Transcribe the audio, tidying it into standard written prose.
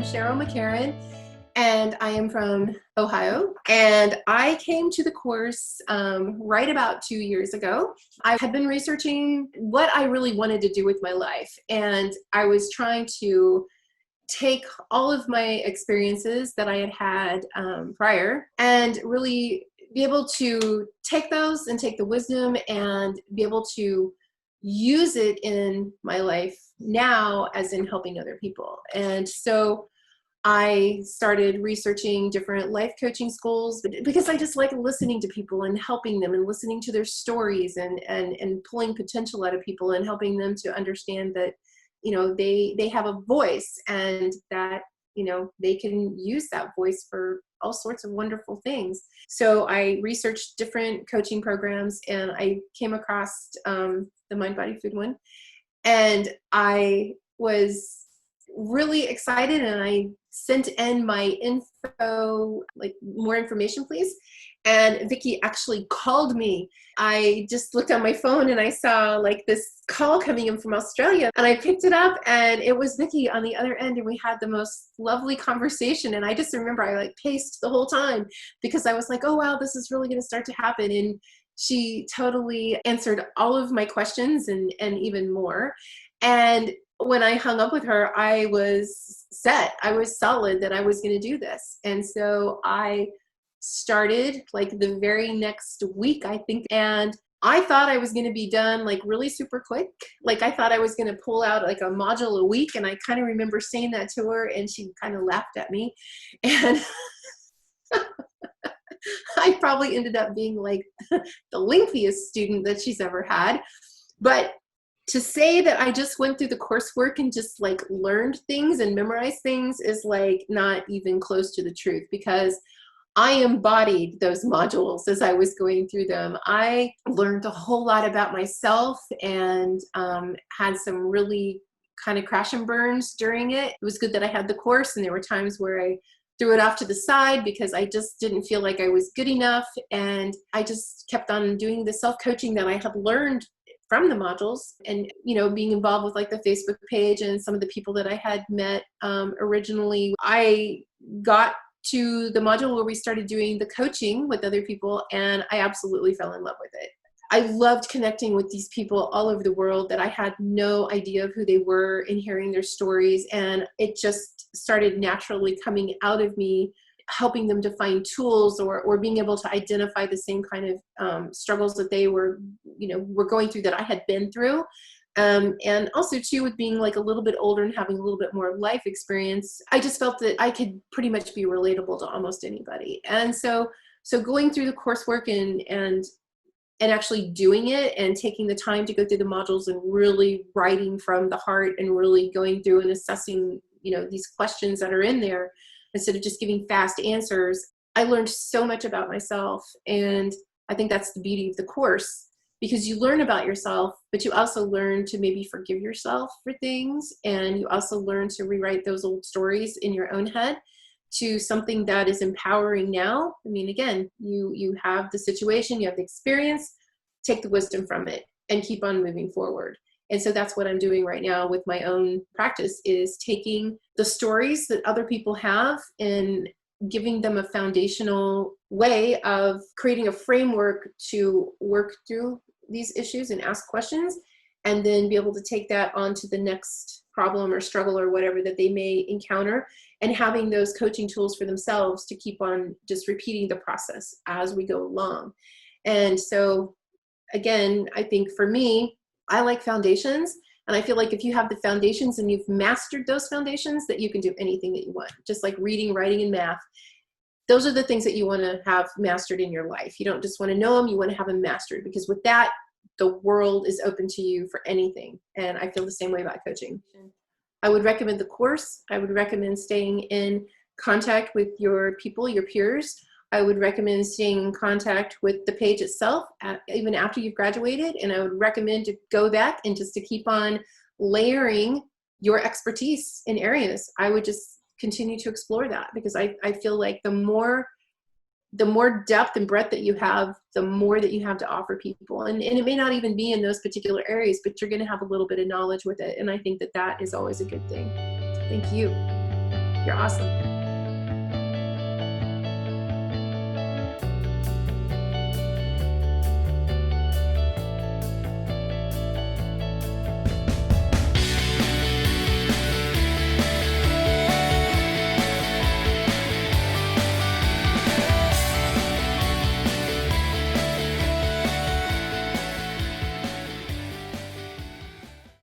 I'm Cheryl McCarran, and I am from Ohio. And I came to the course right about 2 years ago. I had been researching what I really wanted to do with my life, and I was trying to take all of my experiences that I had had prior and really be able to take those and take the wisdom and be able to use it in my life now as in helping other people. And so I started researching different life coaching schools because I just like listening to people and helping them and listening to their stories and pulling potential out of people and helping them to understand that, you know, they have a voice and that, you know, they can use that voice for all sorts of wonderful things. So I researched different coaching programs and I came across the Mind Body Food one, and I was really excited and I sent in my info, like more information please. And Vicki actually called me. I just looked on my phone and I saw like this call coming in from Australia, and I picked it up and it was Vicki on the other end, and we had the most lovely conversation. And I just remember I like paced the whole time because I was like, oh wow, this is really going to start to happen. And she totally answered all of my questions and even more. And when I hung up with her, I was set. I was solid that I was going to do this. And so I started like the very next week, I think. And I thought I was going to be done like really super quick. Like I thought I was going to pull out like a module a week. And I kind of remember saying that to her and she kind of laughed at me. And I probably ended up being like the lengthiest student that she's ever had. But to say that I just went through the coursework and just like learned things and memorized things is like not even close to the truth, because I embodied those modules as I was going through them. I learned a whole lot about myself and had some really kind of crash and burns during it. It was good that I had the course, and there were times where I threw it off to the side because I just didn't feel like I was good enough. And I just kept on doing the self-coaching that I had learned from the modules, and, you know, being involved with like the Facebook page and some of the people that I had met originally. I got to the module where we started doing the coaching with other people, and I absolutely fell in love with it. I loved connecting with these people all over the world that I had no idea of who they were, and hearing their stories, and it just started naturally coming out of me, helping them to find tools or being able to identify the same kind of struggles that they were going through that I had been through. And also too, with being like a little bit older and having a little bit more life experience, I just felt that I could pretty much be relatable to almost anybody. And so going through the coursework and actually doing it and taking the time to go through the modules and really writing from the heart and really going through and assessing, you know, these questions that are in there, instead of just giving fast answers, I learned so much about myself. And I think that's the beauty of the course, because you learn about yourself, but you also learn to maybe forgive yourself for things. And you also learn to rewrite those old stories in your own head to something that is empowering now. I mean, again, you have the situation, you have the experience, take the wisdom from it and keep on moving forward. And so that's what I'm doing right now with my own practice, is taking the stories that other people have and giving them a foundational way of creating a framework to work through these issues and ask questions, and then be able to take that on to the next problem or struggle or whatever that they may encounter, and having those coaching tools for themselves to keep on just repeating the process as we go along. And so again, I think for me, I like foundations, and I feel like if you have the foundations and you've mastered those foundations, that you can do anything that you want, just like reading, writing, and math. Those are the things that you want to have mastered in your life. You don't just want to know them, you want to have them mastered, because with that, the world is open to you for anything. And I feel the same way about coaching. I would recommend the course. I would recommend staying in contact with your people, your peers. I would recommend staying in contact with the page itself, even after you've graduated. And I would recommend to go back and just to keep on layering your expertise in areas. I would just continue to explore that, because I feel like the more depth and breadth that you have, the more that you have to offer people. And it may not even be in those particular areas, but you're going to have a little bit of knowledge with it. And I think that that is always a good thing. Thank you. You're awesome.